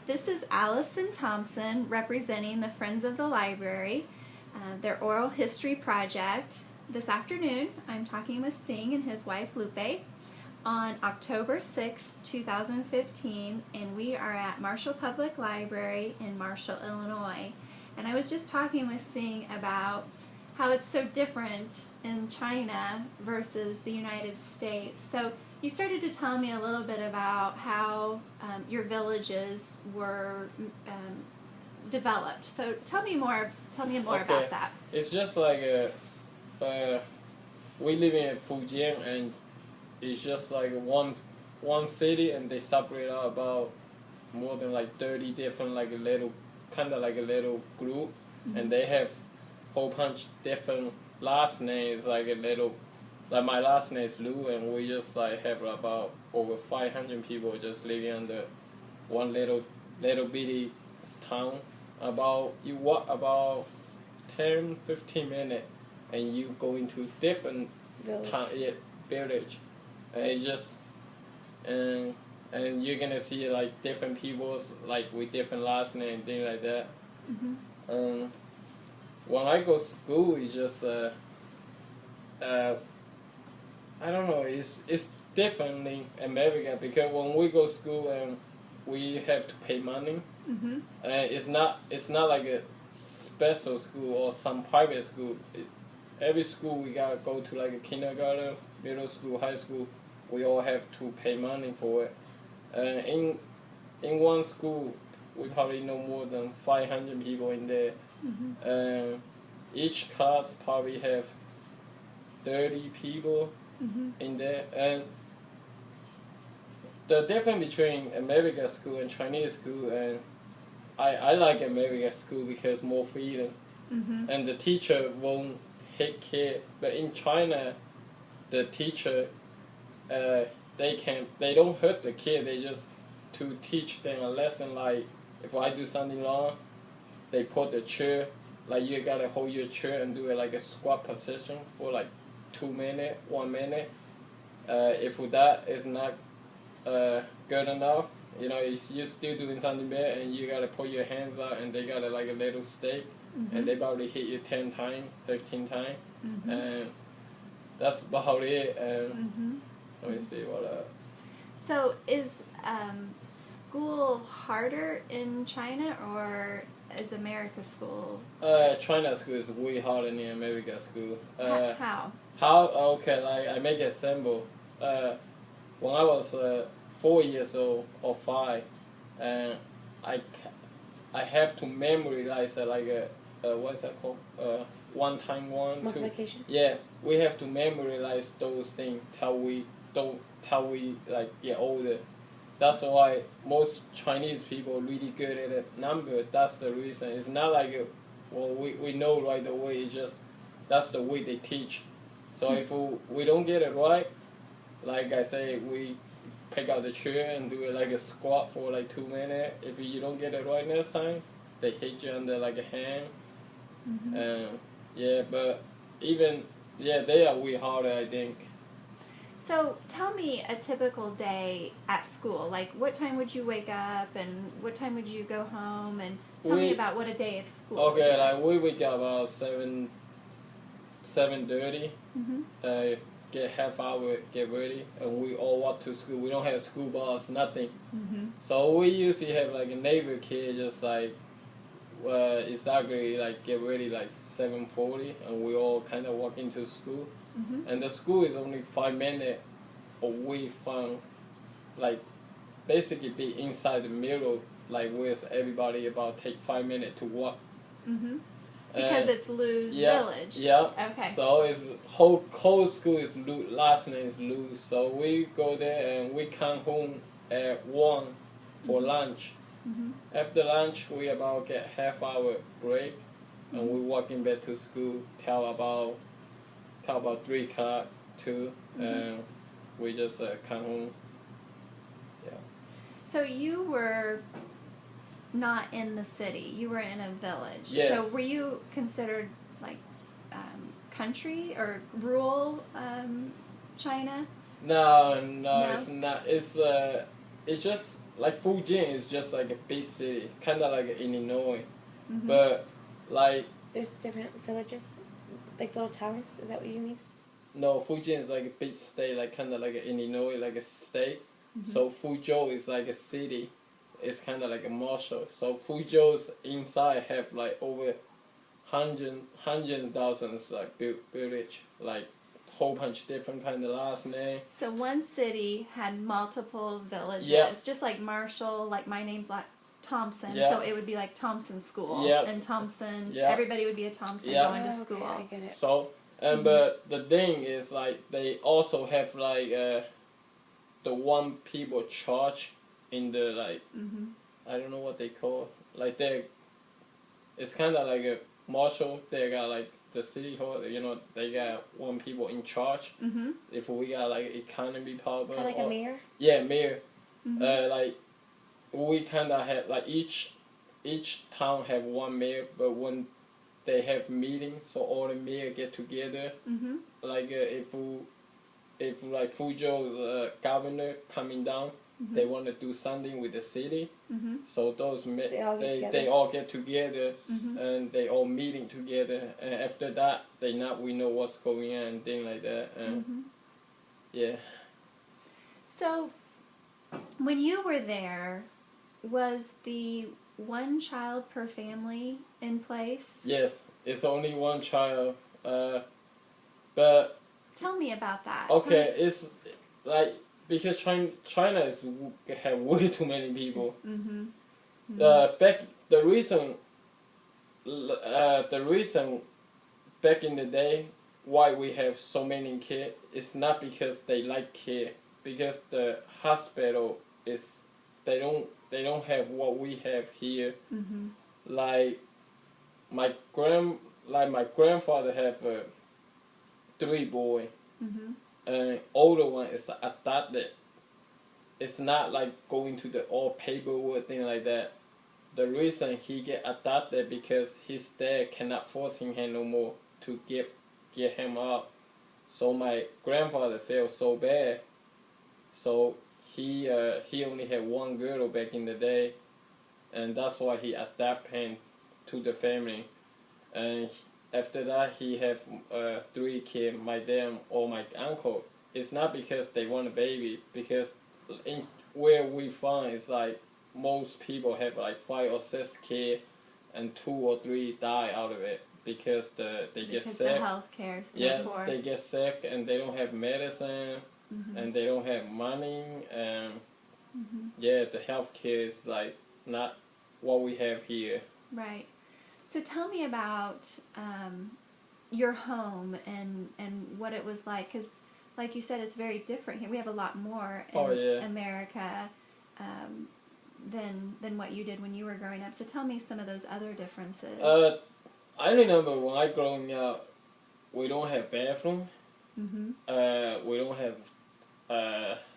This is Allison Thompson representing the Friends of the Library, their oral history project. This afternoon, I'm talking with Hsing and his wife Lupe on October 6, 2015, and we are at Marshall Public Library in Marshall, Illinois. And I was just talking with Hsing about how it's so different in China versus the United States. So you started to tell me a little bit about how your villages were developed. So tell me more about that. It's just like we live in Fujian, and it's just like one city, and they separate out about more than like 30 different like a little group, and they have whole bunch different last names, like my last name is Liu, and we just like have about over 500 people just living under one little bitty town. You walk about 10-15 minutes and you go into different village, and it's just and you're gonna see like different people like with different last name and things like that. When I go to school, it's just I don't know, it's different in America, because when we go to school and we have to pay money. It's not like a special school or some private school. Every school we gotta go to, like a kindergarten, middle school, high school. We all have to pay money for it. In one school, we probably know more than 500 people in there. Each class probably have 30 people in there. And the difference between American school and Chinese school, and I like American school because more freedom, and the teacher won't hit kid. But in China, the teacher they don't hurt the kid. They just to teach them a lesson. Like if I do something wrong, they put the chair, like you gotta hold your chair and do it like a squat position for like 2 minutes, 1 minute. If that is not good enough, you're still doing something bad, and you gotta put your hands out, and they got like a little stick, and they probably hit you 10 times, 15 times, and that's about it. Let me see what. So is school harder in China, or is America school? China school is way harder than America school. How? How? Okay, like I make it simple. When I was 4 years old or 5, and I have to memorize like what's that called? 1 times 1. Multiplication. Yeah, we have to memorize those things till we like get older. That's why most Chinese people really good at a number. That's the reason. It's not like we know right away. It's just that's the way they teach. So if we don't get it right, like I say, we pick out the chair and do it like a squat for like 2 minutes. If you don't get it right next time, they hit you under like a hand. But they are way harder, I think. So tell me a typical day at school. Like what time would you wake up, and what time would you go home, and tell me about what a day of school. Okay, like we wake up about 7:30. Get half hour, get ready, and we all walk to school. We don't have school bus, nothing. So we usually have like a neighbor kid just like exactly like get ready like 7:40, and we all kind of walk into school. And the school is only 5 minutes away from, like, basically be inside the middle, like with everybody about take 5 minutes to walk. Because it's Liu's village. Yeah. Okay. So it's whole school is Liu, last name is Liu. So we go there and we come home at 1 for lunch. After lunch, we about get half hour break, and we walking back to school till about 3 o'clock too, and we just come home. Yeah. So you were not in the city. You were in a village. Yes. So were you considered like country or rural China? No, it's not. It's just like Fujian is just like a big city, kind of like Illinois, Mm-hmm. but like There's different villages, like little towns. Is that what you mean? no, Fujian is like a big state, like kind of like Illinois, like a state. Mm-hmm. So Fuzhou is like a city. It's kind of like a marshal. So Fuzhou's inside have like over hundred thousands like village, like whole bunch different kind of last name. So one city had multiple villages, Yeah. just like Marshall, like my name's like Thompson, Yeah. so it would be like Thompson School, Yeah. and Thompson, Yeah. everybody would be a Thompson Yeah. going to Oh, school. okay, I get it. So and but the thing is like they also have like the one people church in the like Mm-hmm. I don't know what they call like they. It's kind of like a marshal. They got like the city hall. You know they got one people in charge. Mm-hmm. If we got like economy problem. Kind of like a mayor. Yeah, mayor. Mm-hmm. Like we kind of have like each town have one mayor, but when they have meeting, so all the mayor get together. Mm-hmm. Like if like Fuzhou's governor coming down, Mm-hmm. they want to do something with the city. Mm-hmm. So those They all get together. they all get together Mhm. and they all meeting together. And after that, we know what's going on and things like that. And Mm-hmm. yeah. So, when you were there, was the one child per family in place? Yes, it's only one child. But Tell me about that. okay, it's like because China have way too many people. Mm-hmm. The reason back in the day why we have so many kids is not because they like kids, because the hospital is they don't have what we have here. Mm-hmm. Like my grandfather have 3 boys. Mm-hmm. And older one is adopted. It's not like going to the all paperwork thing like that. The reason he get adopted because his dad cannot force him no more to get him up. So my grandfather felt so bad. So he only had one girl back in the day, and that's why he adopted him to the family. And after that, he have 3 kids, my dad or my uncle. It's not because they want a baby, because in where we find it's like most people have like 5 or 6 kids, and 2 or 3 die out of it because they get sick. Because the healthcare is so Yeah, poor. they get sick and they don't have medicine, Mm-hmm. and they don't have money, and Mm-hmm. yeah, the healthcare is like not what we have here. Right. So tell me about your home and what it was like, because like you said, it's very different here. We have a lot more in Oh, yeah. America than what you did when you were growing up. So tell me some of those other differences. I remember when I growing up, we don't have bathroom. Mm-hmm. We don't have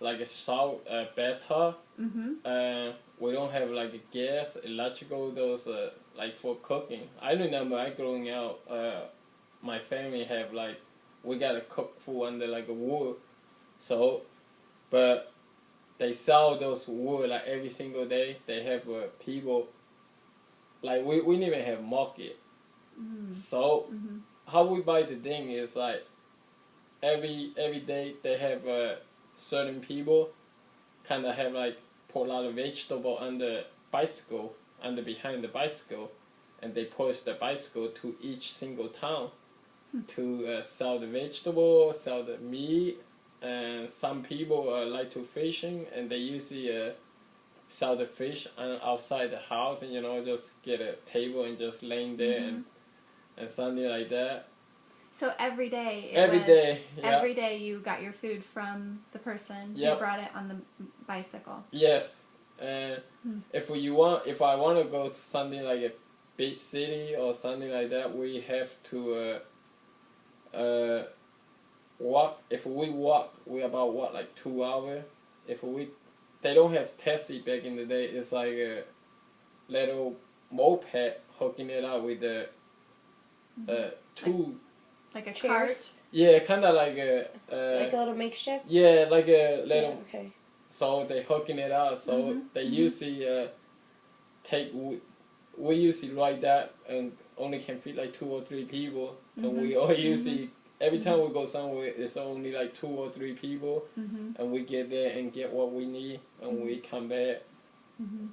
like a shower, bathtub. Mm-hmm. We don't have like a gas, electrical, those like for cooking. I remember I growing up, my family have like, we gotta cook food under like a wood. So, but they sell those wood like every single day. They have people, like we didn't even have market. Mm-hmm. So, Mm-hmm. how we buy the thing is like, every day they have certain people kind of have like put a lot of vegetable under bicycle, under behind the bicycle, and they push the bicycle to each single town to sell the vegetable, sell the meat, and some people like to fishing, and they usually sell the fish outside the house, and just get a table and just laying there and something like that. So every day, Yeah. every day you got your food from the person Yep. who brought it on the bicycle. Yes, and if I want to go to something like a big city or something like that, we have to walk. If we walk, we about like 2 hours. They don't have taxi back in the day. It's like a little moped hooking it up with the two. Like a Chairs? cart. Yeah, kind of like a. Like a little makeshift? Yeah, like a little. Yeah, okay. so they hooking it up. So they usually we usually write that and only can fit like 2 or 3 people, and we all usually every time we go somewhere it's only like 2 or 3 people, and we get there and get what we need and we come back.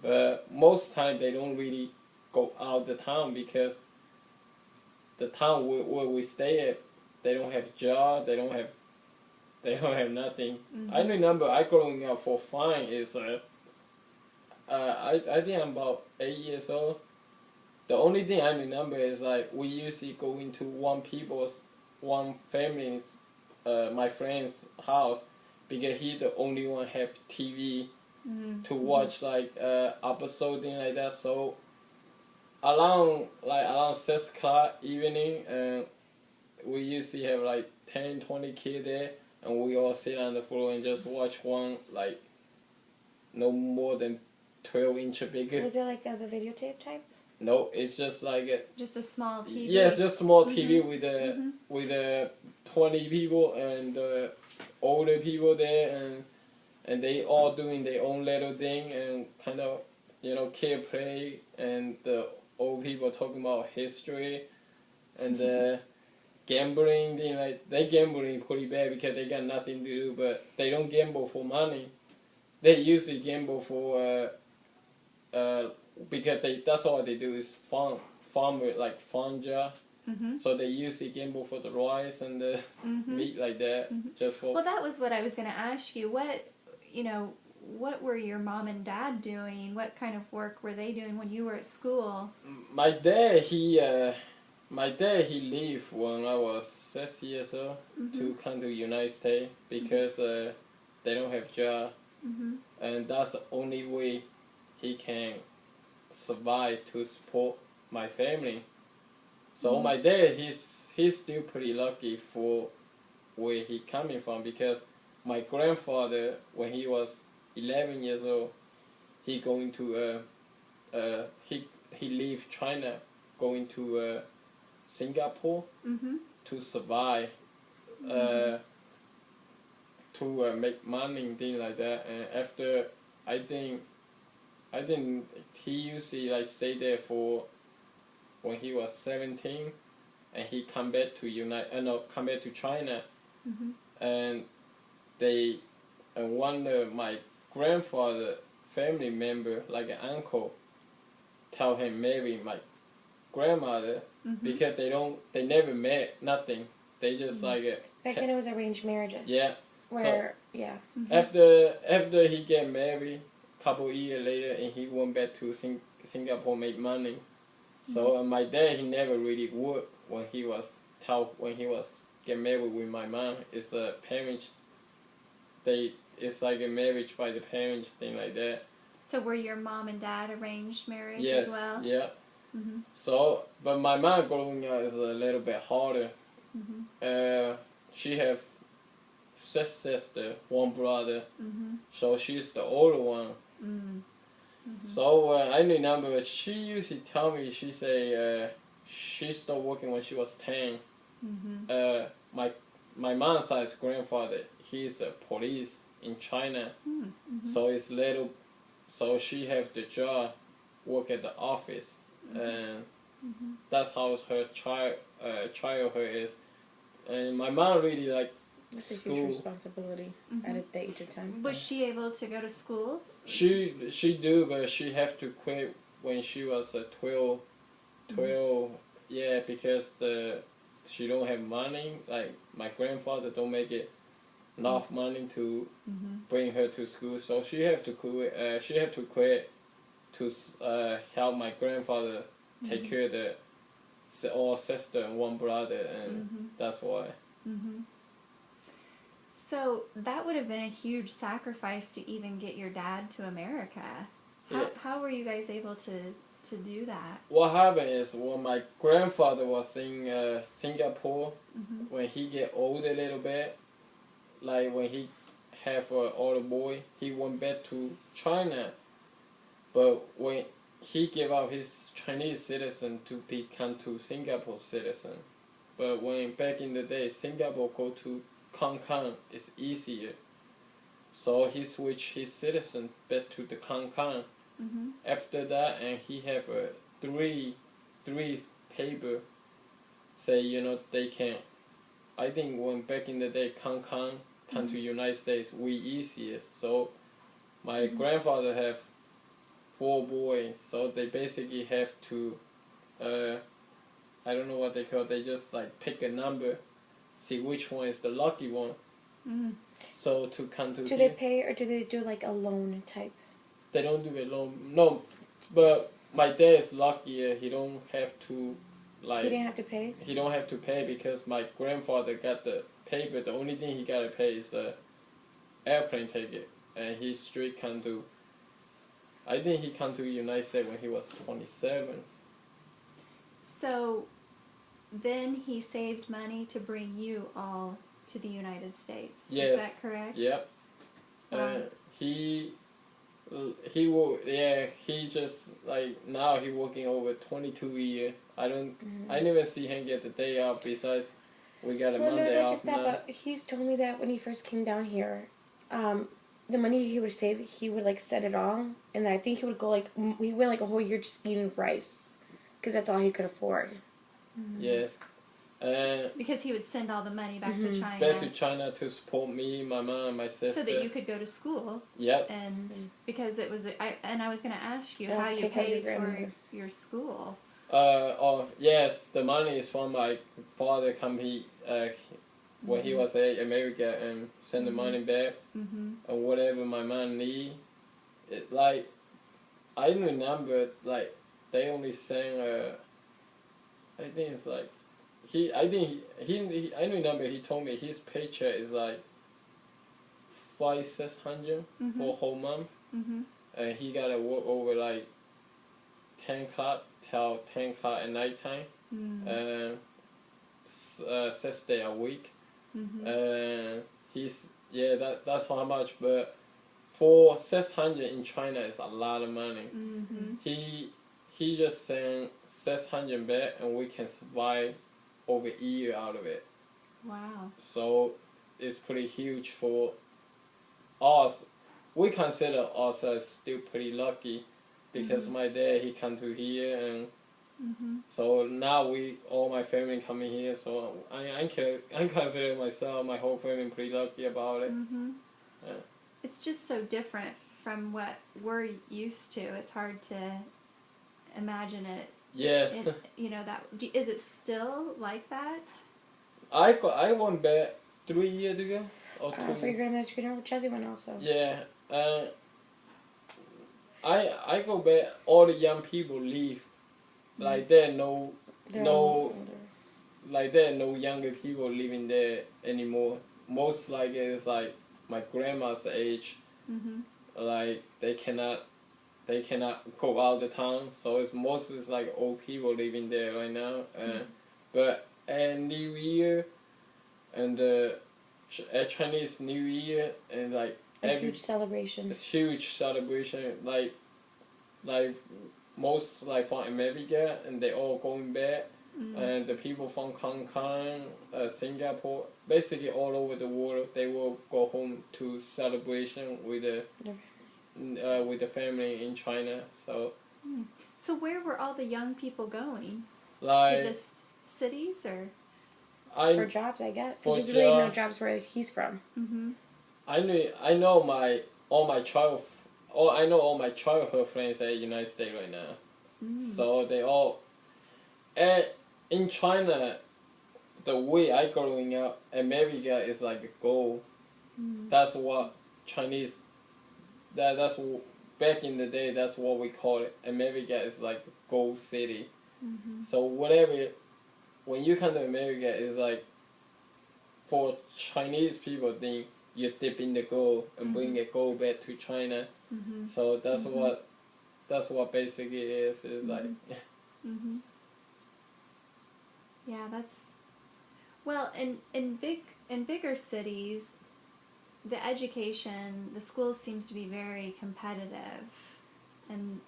But most time they don't really go out the town because the town where we stay at, they don't have job, they don't have nothing. I remember I growing up for fun is I think I'm about 8 years old. The only thing I remember is like we usually go into one family's, my friend's house, because he's the only one have TV to watch like episode thing like that. So around 6 o'clock evening, we usually have like 10, 20 kids there, and we all sit on the floor and just watch one like no more than 12-inch big. Was it like the videotape type? No, it's just like just a small TV. Yeah, it's just small TV with 20 people and older people there, and they all doing their own little thing and kind of kid play, and the old people talking about history and gambling thing. Like they gambling pretty bad because they got nothing to do, but they don't gamble for money. They usually gamble for because that's all they do is farm with like farm job. So they usually gamble for the rice and the meat like that, just for. Well, that was what I was going to ask you. What were your mom and dad doing? What kind of work were they doing when you were at school? My dad he left when I was 6 years old to come to United States because they don't have job, and that's the only way he can survive to support my family. So my dad, he's still pretty lucky for where he coming from, because my grandfather, when he was 11 years old, he going to he leave China, going to Singapore to survive, to make money and things like that. And after I think he usually like stay there for when he was 17, and he come back to China, and one of my grandfather family member, like an uncle, tell him marry my grandmother, because they never met nothing. They just back then it was arranged marriages. Yeah. Where After he get married, couple years later, and he went back to Singapore, make money. So my dad, he never really worked when he was get married with my mom. It's a parents. It's like a marriage by the parents, thing like that. So were your mom and dad arranged marriage Yes, as well? Yeah. So, but my mom growing up is a little bit harder. She have 6 sisters, 1 brother. So she's the older one. So I remember she usually tell me, she say she started working when she was 10. My mom's side's grandfather, he's a police in China. So it's little, so she have the job, work at the office, and that's how her childhood is. And my mom really like it's a school. huge responsibility at the age of 10. Was she able to go to school? She do, but she have to quit when she was 12. Yeah, because she don't have money. Like my grandfather don't make it enough money to bring her to school, so she have to quit. She have to quit to help my grandfather take care of the all sister and 1 brother, and that's why. So that would have been a huge sacrifice to even get your dad to America. How were you guys able to do that? What happened is when my grandfather was in Singapore, when he get old a little bit, like when he have an older boy, he went back to China. But when he gave up his Chinese citizen to become to Singapore citizen. But when back in the day, Singapore go to Hong Kong is easier. So he switched his citizen back to the Hong Kong. Mm-hmm. After that, and he have three paper say they can. I think when back in the day, Hong Kong come to United States, we easier. So my grandfather have 4 boys, so they basically have to. I don't know what they call. They just like pick a number, see which one is the lucky one. Mm. So to come to Do here, they pay or do they do like a loan type? they don't do it loan. No, but my dad is luckier. He don't have to, like. He didn't have to pay? He don't have to pay because my grandfather got the paper. The only thing he gotta pay is the airplane ticket, and he straight come to. I think he come to United States when he was 27. So then he saved money to bring you all to the United States. Yes. Is that correct? Yep. Wow. He will. Yeah. He just like now he working over 22 years. I don't. I never see him get the day off. Besides, we got a Monday off just that, now. but he's told me that when he first came down here, the money he would save, he would like set it all, and I think he would go like he went like a whole year just eating rice, because that's all he could afford. Yes. Because he would send all the money back to China. Back to China to support me, my mom, and my sister. So that you could go to school. Yes. And because it was, I was going to ask you And how also you take care of your paid for grandmother. your school. The money is from my father company when he was in America and send the money back Mm-hmm. and whatever my mom need. It like I remember like they only sang I think it's like I remember he told me his paycheck is like 500-600 for a whole month, Mm-hmm. and he gotta work over like 10 o'clock till 10 o'clock at night time, and 6 days a week, and that's how much. But for 600 in China is a lot of money. Mm-hmm. He just sent 600 back, and we can survive over a year out of it. Wow. So it's pretty huge for us. We consider us as still pretty lucky because my dad, he come to here, and so now all my family coming here. So I consider myself, my whole family pretty lucky about it. Mm-hmm. Yeah. It's just so different from what we're used to. It's hard to imagine it. Yes. Is it still like that? I went back 3 years ago or 2. For your grandmother's funeral, Chelsea went also. Yeah. I go back. All the young people leave. Like there no They're all older. like there are no younger people living there anymore. Most like it's like my grandma's age. Mm-hmm. Like they cannot go out the town, so it's mostly like old people living there right now. But at New Year and at Chinese New Year and like A huge celebration. it's huge celebration. Like most like from America, and they all going back. And the people from Hong Kong, Singapore, basically all over the world, they will go home to celebration with the family in China. So So where were all the young people going? like To the cities or? For jobs, I guess. For Because there's really no job. jobs where he's from. Mm-hmm. I know all my childhood friends at United States right now. So they all in China, the way I growing up, America is like a goal. That's what Chinese. That's back in the day. That's what we call it. America is like a gold city. So whatever, when you come to America, it's like for Chinese people, then you dip in the gold and bring the gold back to China. So that's what basically it is. It's like. Mm-hmm. Yeah, that's well. In bigger cities, the education, the schools seems to be very competitive. And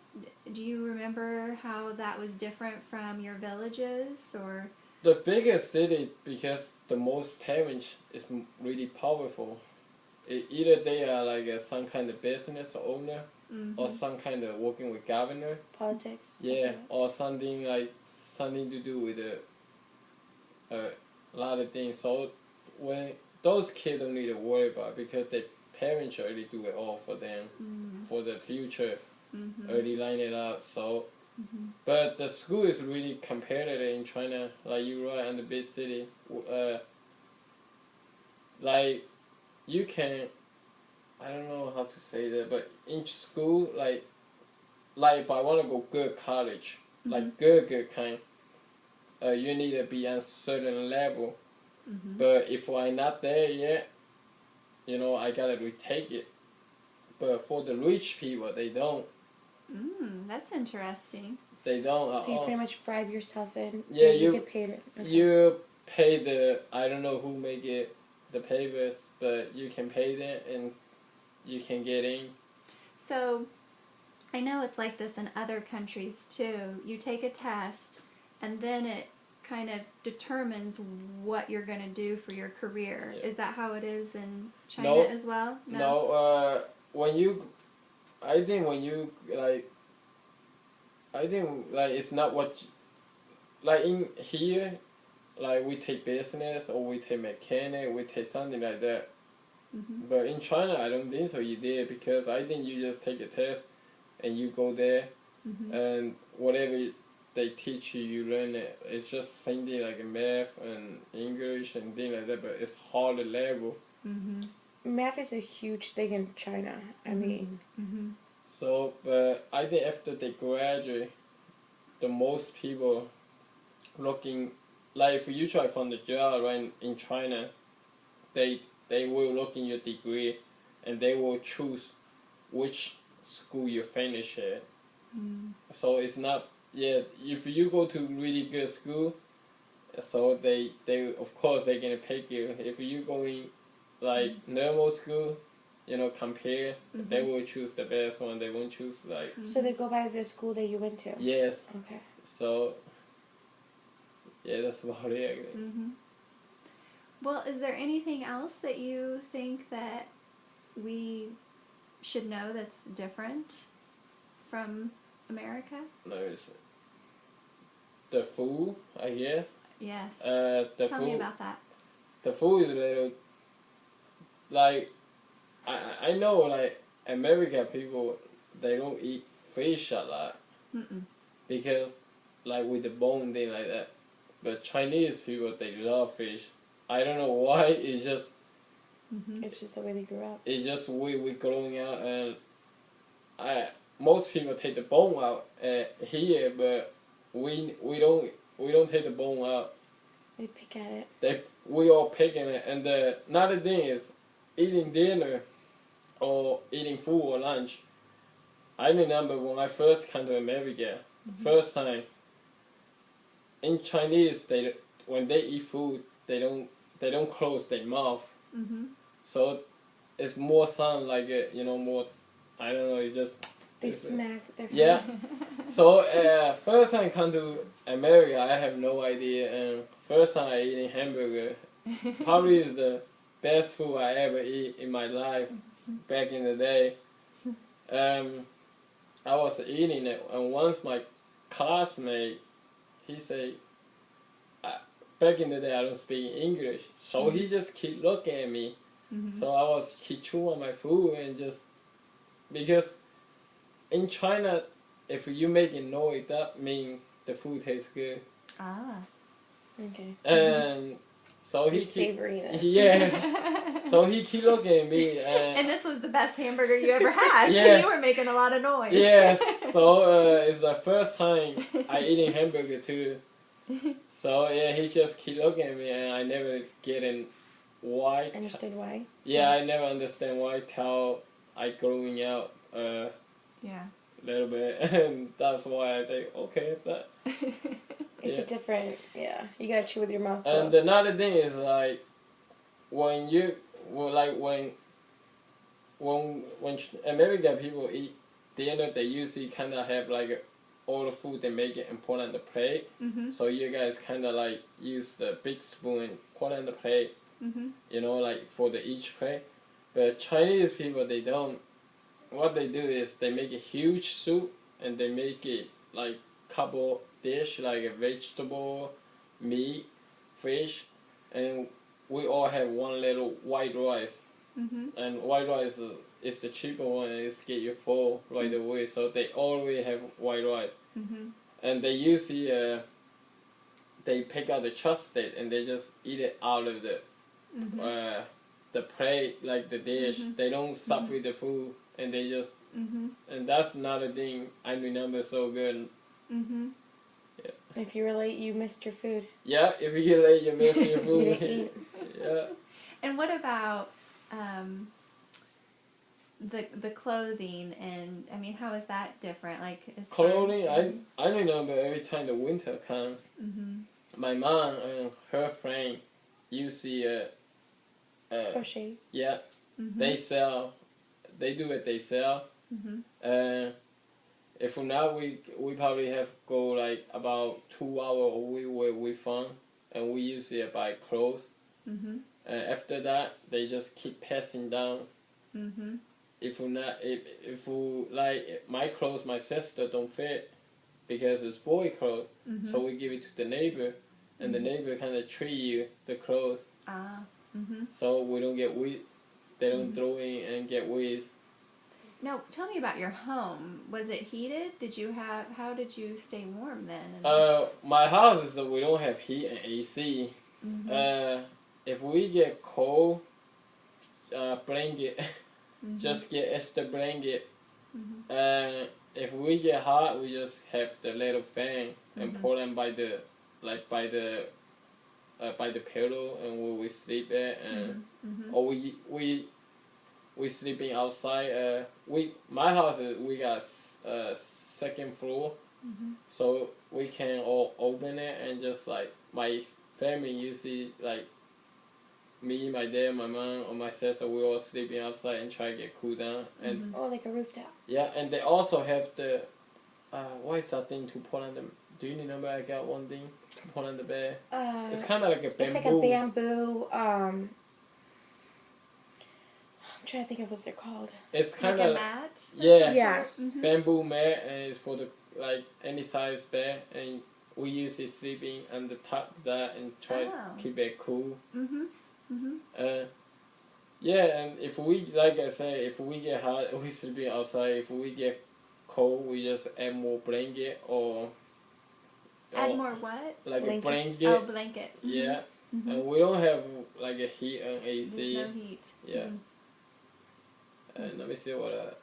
do you remember how that was different from your villages, or? The biggest city, because the most parents is really powerful. either they are like some kind of business owner Mm-hmm. or some kind of working with governor. Politics. Yeah, or something to do with a lot of things. So when those kids don't need to worry about because their parents already do it all for them for the future, already line it out. So, but the school is really competitive in China. Like you right in the big city, like you can. I don't know how to say that, but in school, like if I want to go good college, like good kind, you need to be on a certain level. But if I'm not there yet, I gotta retake it. But for the rich people, they don't. That's interesting. They don't at So you all. pretty much bribe yourself in. Yeah, and you get paid it. Okay. You pay I don't know who make it the papers, but you can pay them and you can get in. So, I know it's like this in other countries too. You take a test, and then it kind of determines what you're going to do for your career. Yeah. Is that how it is in China No. as well? No, I think it's not what, like in here, like we take business or we take mechanic, we take something like that. But in China, I don't think so you did, because I think you just take a test and you go there and whatever they teach you, you learn it. It's just same thing like math and English and things like that, but it's harder level. Math is a huge thing in China. I mean. So, but I think after they graduate, the most people looking, like if you try to find a job right in China, they will look in your degree and they will choose which school you finish at. So it's not, if you go to really good school, so they of course they're gonna pick you. If you go in like normal school, compare, they will choose the best one. They won't choose like. So they go by the school that you went to. Yes. Okay. So. Yeah, that's about it. Well, is there anything else that you think that we should know that's different from America? No, it's the food, I guess. Yes. Tell me about that. The food is a little, like, I know, like, American people, they don't eat fish a lot. Because, like, with the bone, thing like that. But Chinese people, they love fish. I don't know why, it's just... It's just the way they grew up. It's just we growing up, and most people take the bone out here, but we don't take the bone out. They pick at it. We all picking it, and another thing is eating dinner or eating food or lunch. I remember when I first came to America, first time. In Chinese, when they eat food, they don't close their mouth. So it's more sound like it, more. I don't know. It's just they smack their food. Yeah. So first time I come to America, I have no idea. And first time I eating hamburger, probably is the best food I ever eat in my life. Back in the day, I was eating it, and once my classmate, he said, back in the day I don't speak English, so he just keep looking at me. So I was keep chewing on my food and just, because in China, if you making noise, that means the food tastes good. Okay. And so he keep savoring it. Yeah. So he keep looking at me, and this was the best hamburger you ever had. Yeah. So you were making a lot of noise. Yes. So it's the first time I eating hamburger too. So yeah, he just keep looking at me, and I never getting why. Understood why? Yeah, I never understand why till I growing out a little bit, and that's why I think okay that. It's a different, you gotta chew with your mouth closed. And another thing is like when American people eat dinner, they usually kind of have like all the food they make it and put on the plate. So you guys kind of like use the big spoon and put on the plate, like for the each plate. But Chinese people, they don't. What they do is they make a huge soup and they make it like couple dish like a vegetable, meat, fish, and we all have one little white rice. And white rice is the cheaper one and it's get you full right away. So they always have white rice. And they usually they pick out the chopstick and they just eat it out of the plate, like the dish. They don't sup with the food and they just and that's another thing I remember so good. Yeah. If you were late, you missed your food. Yeah, if you get late, you miss your food. You didn't eat. Yeah. And what about the clothing, and I mean, how is that different? Like Clothing, I remember every time the winter comes, my mom and her friend usually Crochet. yeah, they sell, they do it, they sell. If not, we probably have go like about 2 hours away where we from, and we usually buy clothes. After that, they just keep passing down. If we not, if we like my clothes, my sister don't fit because it's boy clothes, so we give it to the neighbor, and the neighbor kind of treat you the clothes. So we don't get weed. They don't throw in and get weeds. Now, tell me about your home. Was it heated? How did you stay warm then? My house is we don't have heat and AC. If we get cold, blanket, just get extra blanket. If we get hot, we just have the little fan and put them by the pillow and we sleep at, and or we sleeping outside. My house we got second floor, so we can all open it and just like my family usually like me, my dad, my mom, or my sister, we all sleeping outside and try to get cool down. And like a rooftop. yeah, and they also have the what is that thing to put on the? Do you remember I got one thing to put on the bed? It's kind of like a bamboo. It's like a bamboo. I'm trying to think of what they're called. It's kind like of a mat. yeah, Yes. bamboo mat, and it's for the like any size bed, and we usually sleeping on the top of that and try to keep it cool. Yeah, and if we, like I said, if we get hot, we sleeping outside. If we get cold, we just add more blanket or Add more what? like Blankets. a blanket. Oh, blanket. Yeah, and we don't have like a heat and AC. There's no heat. Yeah. And let me see what.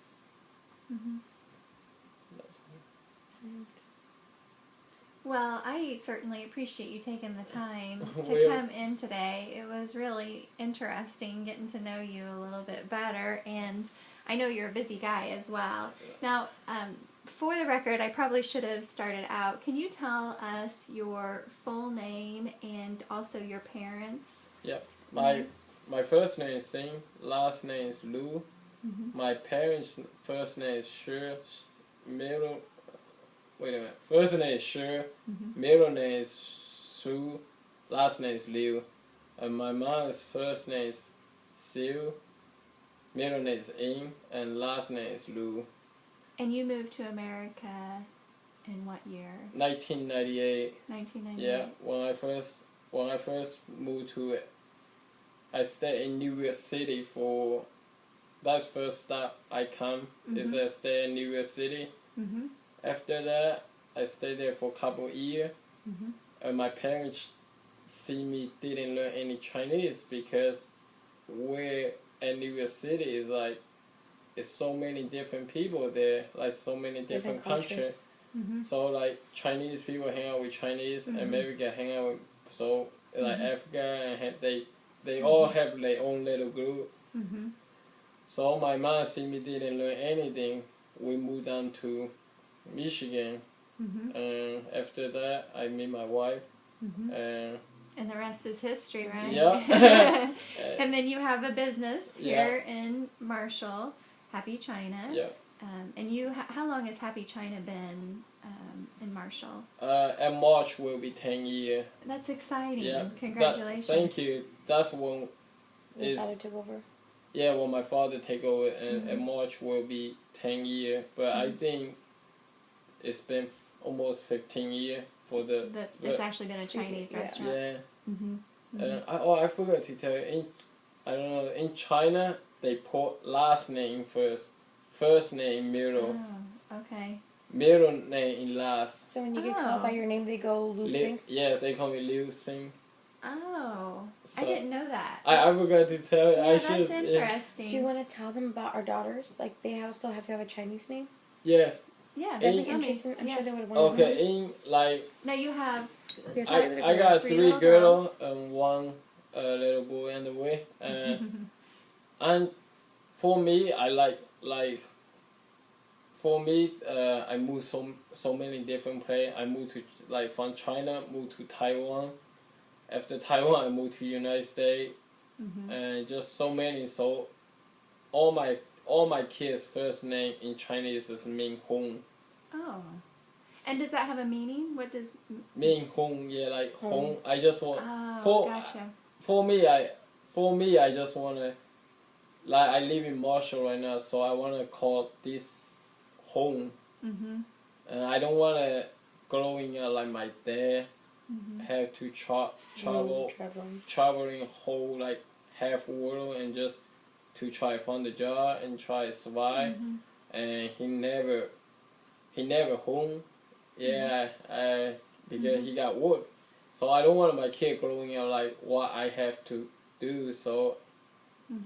Well, I certainly appreciate you taking the time to come in today. It was really interesting getting to know you a little bit better, and I know you're a busy guy as well. Now, for the record, I probably should have started out. Can you tell us your full name and also your parents? Yeah, my first name is Hsing, last name is Liu. My parents' first name is Shi, middle. Wait a minute. First name is Shi, middle name is Su, last name is Liu. And my mom's first name is Xiu, middle name is Ying, and last name is Lu. And you moved to America in what year? 1998. 1998. Yeah, when I first moved to it, I stayed in New York City for. That's first stop I come is I stay in New York City. After that, I stayed there for a couple of years. And my parents see me didn't learn any Chinese because we're in New York City is like, it's so many different people there, like so many different countries. So like Chinese people hang out with Chinese, America hang out with, so like Africa, and they all have their own little group. So my mom see me didn't learn anything. We moved down to Michigan, and after that I met my wife, and the rest is history, right? Yeah. And then you have a business here in Marshall, Happy China. Yeah. And you, how long has Happy China been in Marshall? And March will be 10 years. That's exciting. Yeah. Congratulations. Thank you. That's when My father took over. yeah, when my father take over, and in March will be 10 years. But I think it's been almost 15 years for the. It's actually been a Chinese restaurant. Yeah. Mm-hmm. I forgot to tell you. I don't know. In China, they put last name first name in middle, Okay. middle name in last. So when you get called by your name, they go Liu Xing? Yeah, they call me Liu Xing. Oh, So I didn't know that. I forgot to tell you. Yeah, I that's should. interesting. Do you want to tell them about our daughters? Like, they also have to have a Chinese name? Yes. Yeah, That'd be tell me. interesting. I'm sure they would want Okay, to know. in like. Now you have. I got Three three little girls girls. and one little boy on the way, and for me, I like. For me, I moved so many different places. I moved to from China, moved to Taiwan. After Taiwan, I moved to United States, and just so many. So, all my kids' first name in Chinese is Ming Hong. Oh. And does that have a meaning? What does... Ming Hong, yeah, like Hong. I just want gotcha. For me, I just wanna I live in Marshall right now, so I wanna call this home. And I don't wanna growing up like my dad have to traveling whole half world and just to try to find a job and try to survive. And he never home. Yeah, because he got work. So I don't want my kid growing up like what I have to do. So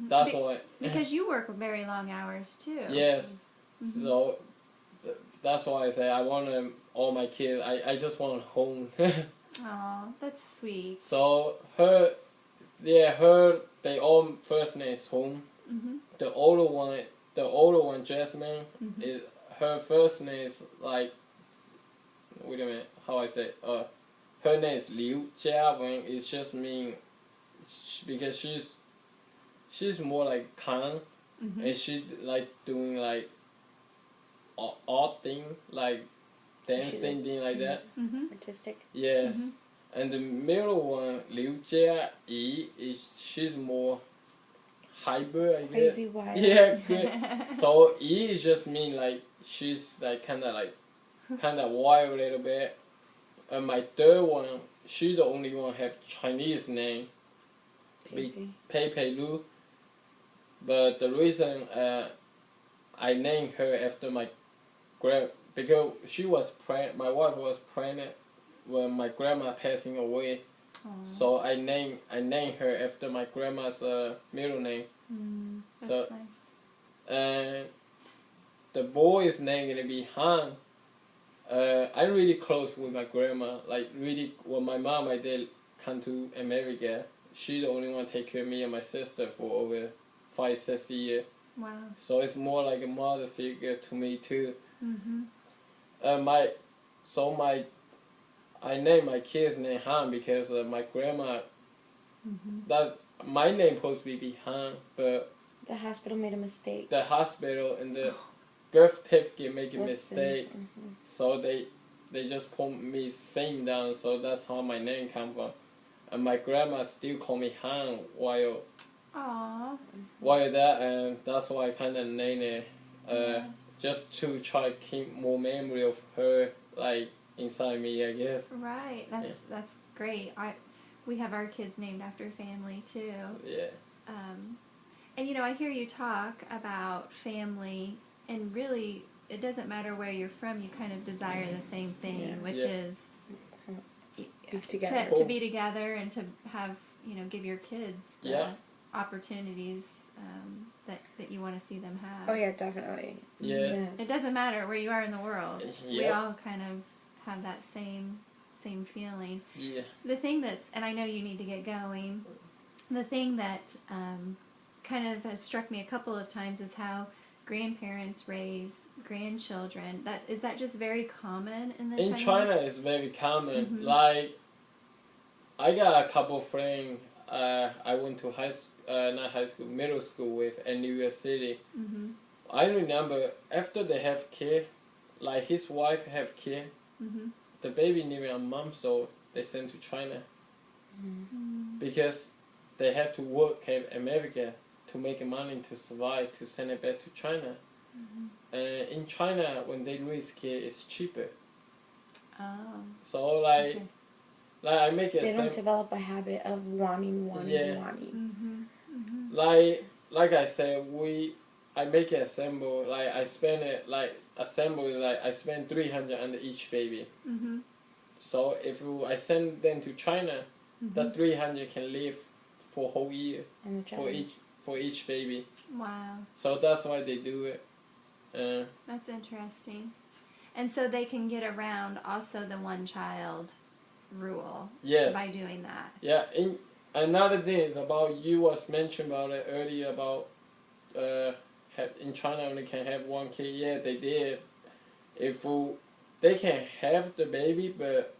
that's why. Because you work very long hours too. Yes. So that's why I say I want all my kids. I just want home. Oh, that's sweet. So they all first name is Home. The older one, Jasmine, is her first name is like. Wait a minute, how I say? Her name is Liu. Jiawen is just mean because she's more like calm, and she like doing like odd thing like dancing thing like that. Artistic. Yes, and the middle one Liu Jia Yi she's more hyper, I guess. Crazy wild. Yeah, good. So Yi is just mean like she's like kind of wild a little bit. And my third one, she the only one have Chinese name, Pei Lu. But the reason I named her after my because she was pregnant. My wife was pregnant when my grandma passing away. Aww. So I named her after my grandma's middle name. That's nice. And the boy's name gonna be Han. I'm really close with my grandma. Like really, when my mom and dad come to America, she's the only one take care of me and my sister for over 5-6 years. Wow. So it's more like a mother figure to me too. I named my kid's name Han because my grandma. That my name supposed to be Han, but the hospital made a mistake. The hospital and the birth certificate make a mistake, so they just put me same down. So that's how my name come from. And my grandma still call me Han while that, and that's why I kind of named it. Just to try to keep more memory of her, like inside me, I guess. Right. That's great. We have our kids named after family too. So, yeah. And I hear you talk about family, and really, it doesn't matter where you're from. You kind of desire the same thing, which is to be together and to have give your kids the opportunities that you want to see them have. Oh yeah, definitely. Yeah. It doesn't matter where you are in the world. We all kind of have that same feeling. Yeah. The thing and I know you need to get going. The thing that kind of has struck me a couple of times is how grandparents raise grandchildren. Is that just very common in China? In China, it's very common. Like, I got a couple friends. I went to middle school with in New York City. I remember after they have kid, like his wife have kid, the baby nearly a month old, they sent to China because they have to work in America. to make money to survive, to send it back to China. And in China, when they raise kids, it's cheaper. Oh. So like, Okay. like I make it. They don't develop a habit of wanting. Like I said, I make it assemble. Like I spend it I spend 300 on each baby. So if I send them to China, that 300 can live for a whole year for each baby. Wow. So that's why they do it. That's interesting. And so they can get around also the one-child rule by doing that. Yeah. Another thing is about, you was mentioned about it earlier about in China only can have one kid. Yeah, they did. If they can have the baby, but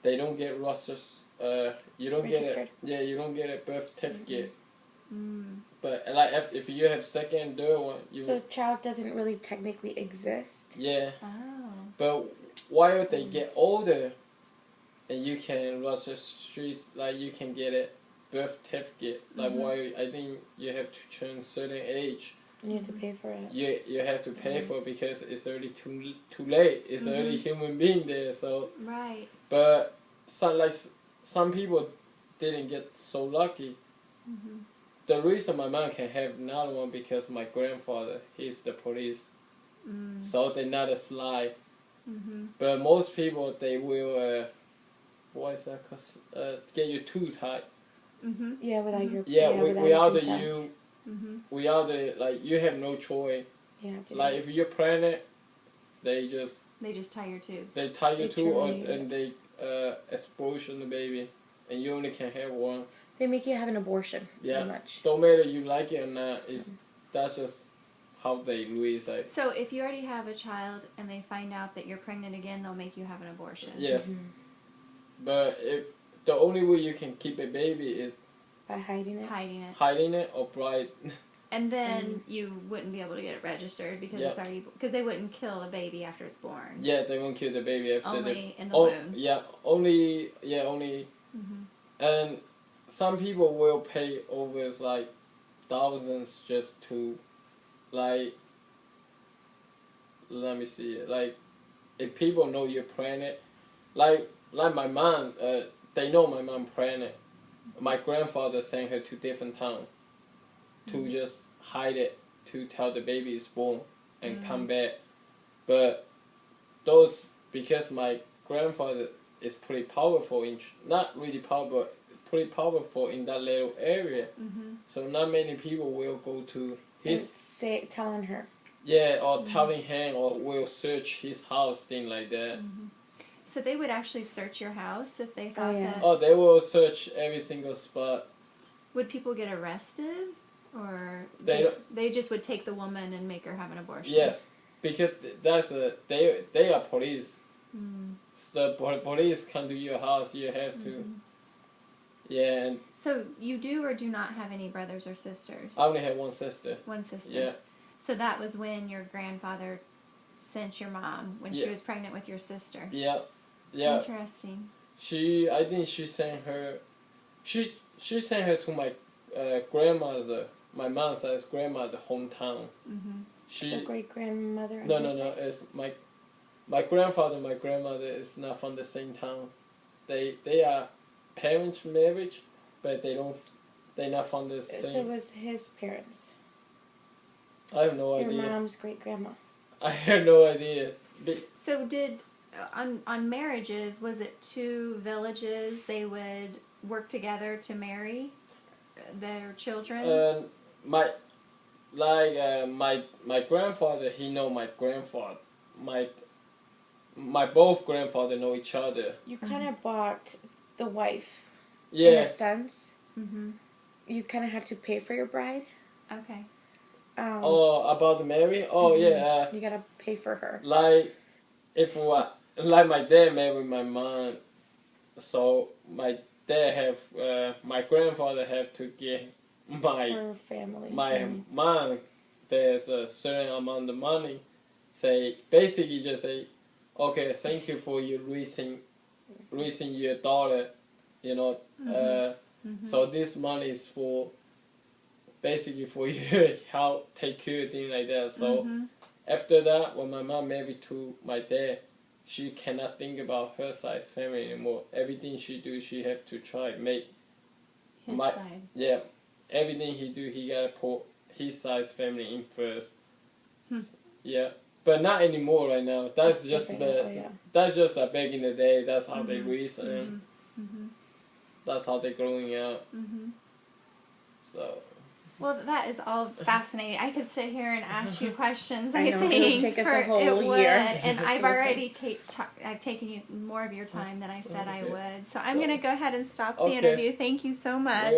they don't get you don't registered. get you don't get a birth certificate. But like if you have second and third one, so the child doesn't really technically exist. Yeah. Oh. But while they get older, and you can register, like you can get a birth certificate. Like while I think you have to turn certain age. You have to pay for it. You have to pay for it because it's already too late. It's already human being there. So. Right. But some people didn't get so lucky. The reason my mom can have another one because my grandfather, he's the police. So they're not a slide. But most people, they will, what is that called? Get you too tight. Yeah, without your without the consent. you, without the, like, you have no choice. You have to like if you're pregnant, they just tie your tubes. They tie you to, and they expulsion the baby, and you only can have one. They make you have an abortion. Yeah. Pretty much. Don't matter you like it or not. That's just how they raise it. So if you already have a child and they find out that you're pregnant again, they'll make you have an abortion. Yes. But if the only way you can keep a baby is by hiding it. Hiding it or bride. And then you wouldn't be able to get it registered because it's already, because they wouldn't kill a baby after it's born. Yeah, they won't kill the baby after only in the womb. Yeah, only. And some people will pay over like thousands just to, like, let me see, like, if people know you're pregnant, like my mom, they know my mom pregnant. My grandfather sent her to different town to just hide it, to tell the baby is born and come back. But those, because my grandfather is pretty powerful, not really powerful, but pretty powerful in that little area. So not many people will go to his... telling her. Yeah, or telling him, or will search his house, thing like that. So they would actually search your house if they thought that... Oh, they will search every single spot. Would people get arrested? Or they just would take the woman and make her have an abortion? Yes, because they are police. So the police come to your house, you have to... Yeah. And so you do or do not have any brothers or sisters? I only have one sister. One sister? Yeah. So that was when your grandfather sent your mom, when she was pregnant with your sister? Yeah. Yeah. Interesting. I think she sent her... She sent her to my grandma's... My mom's grandma's hometown. She's a great-grandmother? No. It's my grandfather and my grandmother is not from the same town. They are parents marriage, but they're not from the same... So it was his parents? I have no idea. Your mom's great-grandma? I have no idea. So did... On marriages, was it two villages they would work together to marry their children? My grandfather, he know my grandfather. My both grandfather know each other. You kind of bought the wife. Yeah. In a sense. You kind of had to pay for your bride. Okay. About the marry? Oh, yeah. You gotta pay for her. Like my dad married my mom, so my grandfather have to get her family. My mom, there's a certain amount of money. Basically just say, okay, thank you for you raising your daughter, you know. So this money is for basically for you how take care of things like that. So after that, when my mom married to my dad, she cannot think about her side's family anymore. Everything she do, she have to try make His side. Yeah, everything he do, he gotta put his side's family in first. Yeah, but not anymore right now. That's just that's just back in the day. That's how they raise and that's how they growing up. So. Well, that is all fascinating. I could sit here and ask you questions. I know, think it would take us a whole year. And I've already I've taken you more of your time than I said I would. So I'm going to go ahead and stop the interview. Thank you so much.